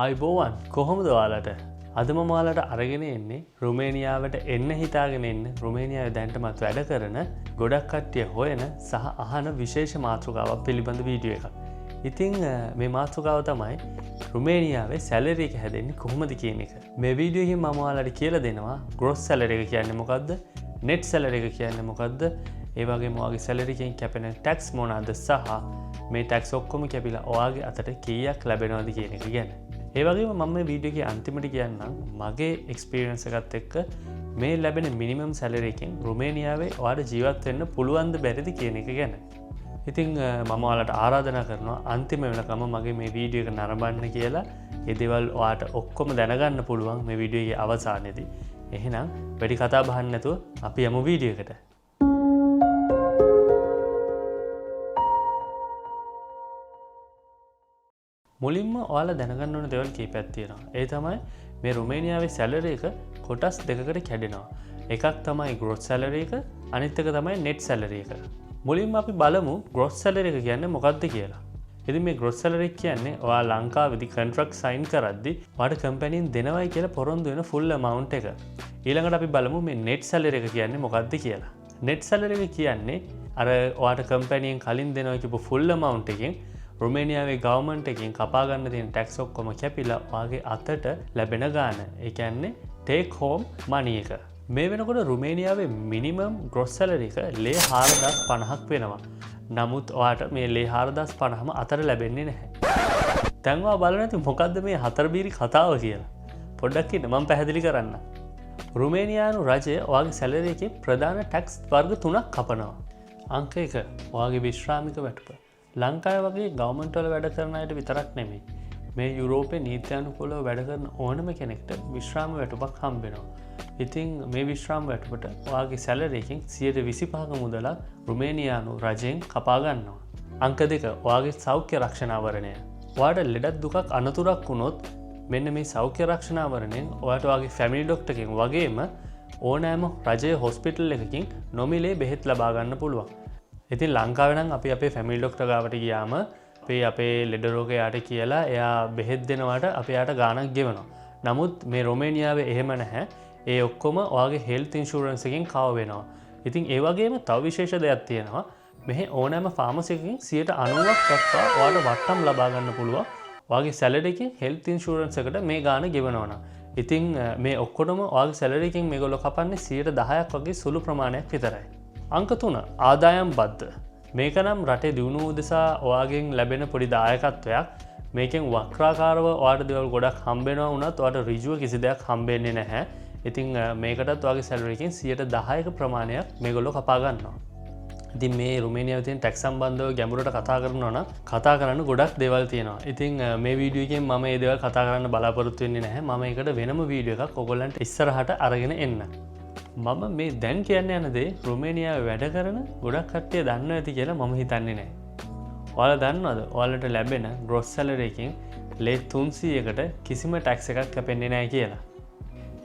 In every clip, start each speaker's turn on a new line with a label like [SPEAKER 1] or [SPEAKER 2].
[SPEAKER 1] ආයිබෝවන් කොහොමද ඔයාලට අද මම ඔයාලට අරගෙන එන්නේ රුමේනියාවට එන්න හිතාගෙන ඉන්න රුමේනියාවේ දැනටමත් වැඩ කරන ගොඩක් කට්ටිය හොයන සහ අහන විශේෂ මාතෘකාවක් පිළිබඳ වීඩියෝ එකක්. ඉතින් මේ මාතෘකාව තමයි රුමේනියාවේ සැලරි එක හැදෙන්නේ කොහොමද කියන එක. මේ වීඩියෝ එකෙන් මම ඔයාලට කියලා දෙනවා ග්‍රොස් සැලරි එක කියන්නේ මොකද්ද? නෙට් සැලරි එක කියන්නේ මොකද්ද? ඒ වගේම ඔයාගේ සැලරි එකෙන් කැපෙන ටැක්ස් මොනවාද සහ මේ ටැක්ස් ඔක්කොම කැපිලා ඔයාගේ අතට කීයක් ලැබෙනවද කියන එක ගැන. ඒ වගේම මම මේ වීඩියෝ එකේ අන්තිමට කියන්නම් මගේ එක්ස්පීරියන්ස් එකත් එක්ක මේ ලැබෙන මිනිමම් සැලරි එකෙන් රුමේනියාවේ ඔයාලට ජීවත් වෙන්න පුළුවන්ද බැරිද කියන එක ගැන. ඉතින් මම ඔයාලට ආරාධනා කරනවා අන්තිම වෙනකම් මගේ මේ වීඩියෝ එක නරඹන්න කියලා. ඒ දේවල් ඔයාලට ඔක්කොම දැනගන්න පුළුවන් මේ වීඩියෝ එකේ අවසානයේදී. එහෙනම් වැඩි කතා බහක් නැතුව අපි යමු වීඩියෝ එකට. මුලින්ම ඔයාලා දැනගන්න ඕන දේවල් කීපයක් තියෙනවා. ඒ තමයි මේ රුමේනියාවේ සැලරි එක කොටස් දෙකකට කැඩෙනවා. එකක් තමයි ග්‍රොස් සැලරි එක, අනිත් එක තමයි නෙට් සැලරි එක. මුලින්ම අපි බලමු ග්‍රොස් සැලරි එක කියන්නේ මොකක්ද කියලා. ඉතින් මේ ග්‍රොස් සැලරි කියන්නේ ඔයා ලංකාවේදී කොන්ට්‍රැක්ට් සයින් කරද්දී ඔයාට කම්පැනිෙන් දෙනවයි කියලා පොරොන්දු වෙන ෆුල් amount එක. ඊළඟට අපි බලමු මේ නෙට් සැලරි එක කියන්නේ මොකක්ද කියලා. නෙට් සැලරි එක කියන්නේ අර ඔයාට කම්පැනිෙන් කලින් දෙනවා කියපු ෆුල් amount එකෙන් රුමේනියාවේ ගවර්න්මන්ට් එකෙන් කපා ගන්න තියෙන ටැක්ස් ඔක්කොම කැපිලා ඔයාගේ අතට ලැබෙන ගාණ. ඒ කියන්නේ ටේක් හෝම් මනි එක. මේ වෙනකොට රුමේනියාවේ මිනිමම් ග්‍රොස් සැලරි එක ලේ 4050ක් වෙනවා. නමුත් ඔයාට මේ ලේ 4050ම අතට ලැබෙන්නේ නැහැ. දැන් ඔයා බලන්න ඇති මොකද්ද මේ හතරබීරි කතාව කියලා. පොඩ්ඩක් ඉන්න මම පැහැදිලි කරන්න. රුමේනියානු රජය ඔයාගේ සැලරි එකේ ප්‍රධාන ටැක්ස් වර්ග 3ක් කපනවා. අංක 1 ඔයාගේ විශ්‍රාමික වැටුප. ලංකාව වගේ ගවර්න්මන්ට් වල වැඩ කරන අයට විතරක් නෙමෙයි මේ යුරෝපේ නීත්‍යානුකූලව වැඩ කරන ඕනම කෙනෙක්ට විශ්‍රාම වැටුපක් හම්බ වෙනවා. ඉතින් මේ විශ්‍රාම වැටුපට ඔයාගේ සැලරි එකෙන් 125ක මුදලක් රුමේනියානු රජයෙන් කපා ගන්නවා. අංක 2 ඔයාගේ සෞඛ්‍ය රක්ෂණාවරණය. ඔයාට ලෙඩක් දුකක් අනතුරක් වුණොත් මෙන්න මේ සෞඛ්‍ය රක්ෂණාවරණයෙන් ඔයාට ඔයාගේ ෆැමිලි ඩොක්ටර්ගෙන් වගේම ඕනෑම රජයේ හොස්පිටල් එකකින් නොමිලේ බෙහෙත් ලබා ගන්න පුළුවන්. ඉතින් ලංකාවේ නම් අපි අපේ ෆැමිලි ඩොක්ටර් ගාවට ගියාම අපේ ලෙඩ රෝගයට කියලා එයා බෙහෙත් දෙනවට අපි යාට ගාණක් ගෙවනවා. නමුත් මේ රුමේනියාවේ එහෙම නැහැ. ඒ ඔක්කොම ඔයාගේ හෙල්ත් ඉන්ෂුරන්ස් එකෙන් කවර් වෙනවා. ඉතින් ඒ වගේම තව විශේෂ දෙයක් තියෙනවා. මෙහි ඕනෑම ෆාමසි එකකින් 90%ක් දක්වා ඔයාලට වට්ටම් ලබා ගන්න පුළුවන්. ඔයාගේ සැලරි එකෙන් හෙල්ත් ඉන්ෂුරන්ස් එකට මේ ගාණ ගෙවනවා නම්. ඉතින් මේ ඔක්කොටම ඔයාගේ සැලරි එකෙන් මේගොල්ලෝ කපන්නේ 10%ක් වගේ සුළු ප්‍රමාණයක් විතරයි. අංක 3 ආදායම් බද්ධ. මේක නම් රටේ දියුණුව උදෙසා ඔයාගෙන් ලැබෙන පොඩි දායකත්වයක්. මේකෙන් වක්‍රාකාරව ඔයාට දේවල් ගොඩක් හම්බ වෙනවා වුණත් ඔයාට ඍජුව කිසි දෙයක් හම්බෙන්නේ නැහැ. ඉතින් මේකටත් ඔයාගේ සැලරි එකෙන් 10%ක ප්‍රමාණයක් මේගොල්ලෝ කපා ගන්නවා. ඉතින් මේ රුමේනියාවේ තියෙන ටැක්ස් සම්බන්ධව ගැඹුරට කතා කරනවා නම් කතා කරන්න ගොඩක් දේවල් තියෙනවා. ඉතින් මේ වීඩියෝ එකෙන් මම මේ දේවල් කතා කරන්න බලාපොරොත්තු වෙන්නේ නැහැ. මම ඒකට වෙනම වීඩියෝ එකක් ඔයගොල්ලන්ට ඉස්සරහට අරගෙන එන්න. මම මේ දැන් කියන්න යන දේ රුමේනියාවේ වැඩ කරන ගොඩක් කට්ටිය දන්නවා ඇති කියලා මම හිතන්නේ නැහැ. ඔයාලා දන්නවද? ඔයාලට ලැබෙන ග්‍රොස් සැලරි එකෙන් ලේ 300කට කිසිම ටැක්ස් එකක් කැපෙන්නේ නැහැ කියලා.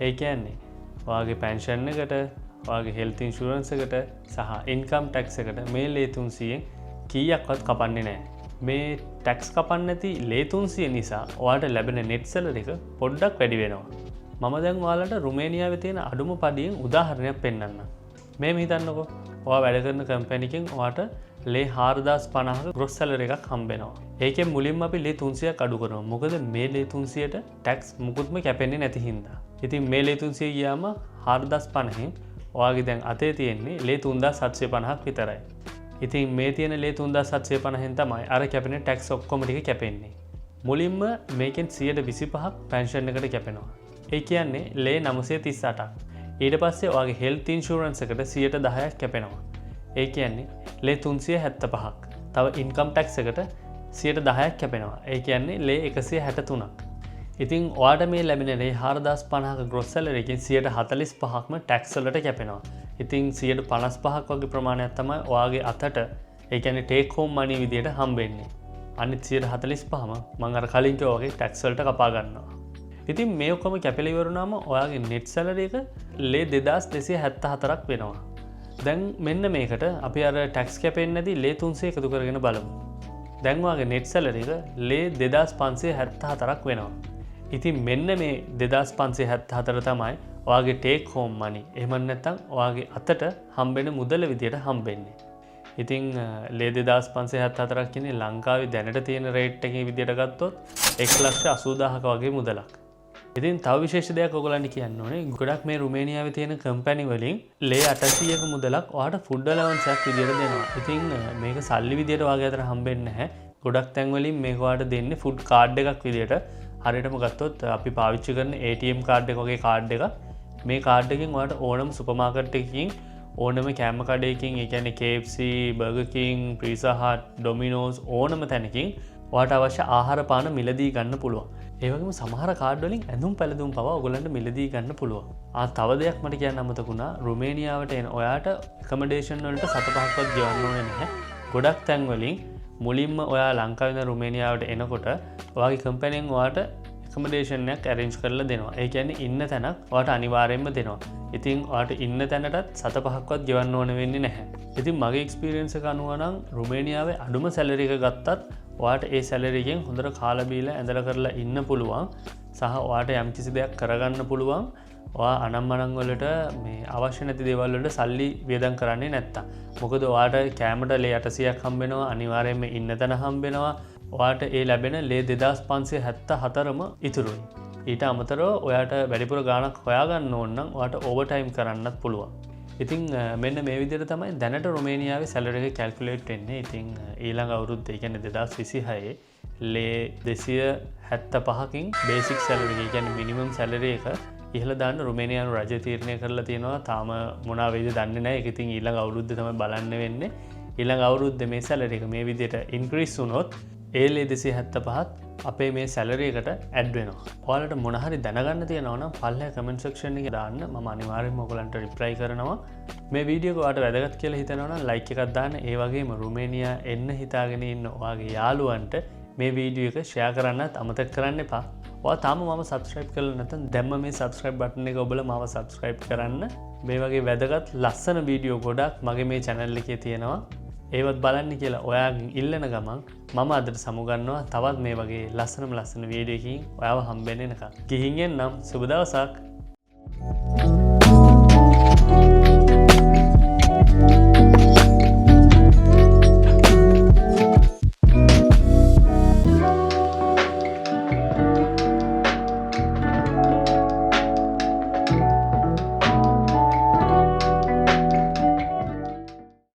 [SPEAKER 1] ඒ කියන්නේ ඔයාගේ පෙන්ෂන් එකට, ඔයාගේ හෙල්ත් ඉන්ෂුරන්ස් එකට සහ ඉන්කම් ටැක්ස් එකට මේ ලේ 300න් කීයක්වත් කපන්නේ නැහැ. මේ ටැක්ස් කපන්නේ නැති ලේ 300 නිසා ඔයාලට ලැබෙන නෙට් සැලරි එක පොඩ්ඩක් වැඩි වෙනවා. මම දැන් ඔයාලට රුමේනියාවේ තියෙන අඩුම පඩියෙන් උදාහරණයක් පෙන්නන්නම්. මේ හිතන්නකෝ ඔයා වැඩ කරන කම්පැනි එකෙන් ඔයාට ලේ 4050ක ග්‍රොස් සැලරි එකක් හම්බ වෙනවා. ඒකෙන් මුලින්ම අපි ලේ 300ක් අඩු කරනවා. මොකද මේ ලේ 300ට ටැක්ස් මුකුත්ම කැපෙන්නේ නැති හින්දා. ඉතින් මේ ලේ 300 ගියාම 4050න් ඔයාගේ දැන් අතේ තියෙන්නේ ලේ 3750ක් විතරයි. ඉතින් මේ තියෙන ලේ 3750න් තමයි අර කැපෙන ටැක්ස් ඔක්කොම ටික කැපෙන්නේ. මුලින්ම මේකෙන් 125ක් පෙන්ෂන් එකට කැපෙනවා. ඒ කියන්නේ ලේ 938ක්. ඊට පස්සේ ඔයාගේ හෙල්ත් ඉන්ෂුරන්ස් එකට 10%ක් කැපෙනවා. ඒ කියන්නේ ලේ 375ක්. තව ඉන්කම් ටැක්ස් එකට 10%ක් කැපෙනවා. ඒ කියන්නේ ලේ 163ක්. ඉතින් ඔයාට මේ ලැබෙන ලේ 4050ක ග්‍රොස් සැලරි එකෙන් 145ක්ම ටැක්ස් වලට කැපෙනවා. ඉතින් 155ක් වගේ ප්‍රමාණයක් තමයි ඔයාගේ අතට ඒ කියන්නේ ටේක් හෝම් මනි විදියට හම්බෙන්නේ. අනිත් 145ම මම අර කලින් කිව්වා වගේ ටැක්ස් වලට කපා ගන්නවා. ඉතින් මේ ඔක්කොම කැපිලා ඉවරුනාම ඔයාගේ නෙට් සැලරි එක ලේ 2274ක් වෙනවා. දැන් මෙන්න මේකට අපි අර ටැක්ස් කැපෙන්නේ නැති ලේ 300 එකතු කරගෙන බලමු. දැන් ඔයාගේ නෙට් සැලරි එක ලේ 2574ක් වෙනවා. ඉතින් මෙන්න මේ 2574 තමයි ඔයාගේ ටේක් හෝම් මනි. එහෙම නැත්නම් ඔයාගේ අතට හම්බෙන මුදල විදියට හම්බෙන්නේ. ඉතින් ලේ 2574ක් කියන්නේ ලංකාවේ දැනට තියෙන රේට් එකේ විදියට ගත්තොත් 1,80,000ක වගේ මුදලක්. ඉතින් තව විශේෂ දෙයක් ඔයගොල්ලන්ට කියන්න ඕනේ. ගොඩක් මේ රුමේනියාවේ තියෙන කම්පැනි වලින් ලේ 800ක මුදලක් ඔයාට ෆුඩ් අලවන්ස් එකක් විදියට දෙනවා. ඉතින් මේක සල්ලි විදියට ඔයාගේ අතට හම්බෙන්නේ නැහැ. ගොඩක් තැන් වලින් මේක ඔයාට දෙන්නේ ෆුඩ් කාඩ් එකක් විදියට. හරියටම ගත්තොත් අපි පාවිච්චි කරන ATM කාඩ් එක වගේ කාඩ් එකක්. මේ කාඩ් එකෙන් ඔයාට ඕනම සුපර් මාකට් එකකින් ඕනම කෑම කඩයකින්, ඒ කියන්නේ KFC, Burger King, Pizza Hut, Domino's ඕනම තැනකින් ඔයාට අවශ්‍ය ආහාර පාන මිලදී ගන්න පුළුවන්. ඒ වගේම සමහර කාඩ් වලින් ඇඳුම් පැළඳුම් පවා ඔයගොල්ලන්ට මිලදී ගන්න පුළුවන්. තව දෙයක් මට කියන්න අමතකුණා. රුමේනියාවට එන ඔයාට ඇකමඩේෂන් වලට 7-5ක්වත් ගෙවන්න ඕනේ නැහැ. ගොඩක් තැන් වලින් මුලින්ම ඔයා ලංකාවේ ඉඳන් රුමේනියාවට එනකොට ඔයාගේ කම්පැනිෙන් ඔයාට ඇකමඩේෂන් එකක් arrange කරලා දෙනවා. ඒ කියන්නේ ඉන්න තැනක් ඔයාට අනිවාර්යයෙන්ම දෙනවා. ඉතින් ඔයාට ඉන්න තැනටත් 7-5ක්වත් ගෙවන්න ඕන වෙන්නේ නැහැ. ඉතින් මගේ එක්ස්පීරියන්ස් එක අනුව නම් රුමේනියාවේ අඩුම සැලරි එක ගත්තත් ඔයාට ඒ සැලරි එකෙන් හොඳට කාලා බීලා ඇඳලා කරලා ඉන්න පුළුවන්. සහ ඔයාට යම්කිසි දෙයක් කරගන්න පුළුවන්. ඔයා අනම්මනන් වලට මේ අවශ්‍ය නැති දේවල් වලට සල්ලි වියදම් කරන්නේ නැත්තම්. මොකද ඔයාට කැමරට ලේ 800ක් හම්බෙනවා, අනිවාර්යයෙන්ම ඉන්න තැන හම්බෙනවා. ඔයාට ඒ ලැබෙන ලේ 2574ම ඉතුරුයි. ඊට අමතරව ඔයාට වැඩිපුර ගාණක් හොයාගන්න ඕන නම් ඔයාට ඕවර් ටයිම් කරන්නත් පුළුවන්. ඉතින් මෙන්න මේ විදිහට තමයි දැනට රුමේනියාවේ සැලරි එක කැල්කියුලේට් වෙන්නේ. ඉතින් ඊළඟ අවුරුද්දේ කියන්නේ 2026 ලේ 275කින් බේසික් සැලරි එක කියන්නේ මිනිමම් සැලරි එක ඉහළ දාන්න රුමේනියානු රජය තීරණය කරලා තියෙනවා. තාම මොනවා වෙයිද දන්නේ නැහැ. ඒක ඉතින් ඊළඟ අවුරුද්දේ තමයි බලන්න වෙන්නේ. ඊළඟ අවුරුද්දේ මේ සැලරි එක මේ විදිහට ඉන්ක්‍රීස් වුණොත් ඒ ලේ 275ත් අපේ මේ සැලරි එකට ඇඩ් වෙනවා. ඔයාලට මොන හරි දැනගන්න තියෙනවා නම් පල්ලෙහා කමෙන්ට් සෙක්ෂන් එකේ දාන්න. මම අනිවාර්යෙන්ම ඔයගලන්ට රිප්ලයි කරනවා. මේ වීඩියෝ එක ඔයාලට වැදගත් කියලා හිතනවා නම් ලයික් එකක් දාන්න. ඒ වගේම රුමේනියා එන්න හිතාගෙන ඉන්න ඔයාගේ යාළුවන්ට මේ වීඩියෝ එක ෂෙයා කරන්නත් අමතක කරන්න එපා. ඔයා තාම මම සබ්ස්ක්‍රයිබ් කරලා නැත්නම් දැම්ම මේ සබ්ස්ක්‍රයිබ් බටන් එක ඔබලා මාව සබ්ස්ක්‍රයිබ් කරන්න. මේ වගේ වැදගත් ලස්සන වීඩියෝ ගොඩක් මගේ මේ channel එකේ තියෙනවා. ඒවත් බලන්න කියලා ඔයාගෙන් ඉල්ලන ගමන් මම අදට සමුගන්නවා තවත් මේ වගේ ලස්සන වීඩියෝ එකකින් ඔයාව හම්බෙන්න එනකම්. ගිහින් එන්නම්. සුබ දවසක්.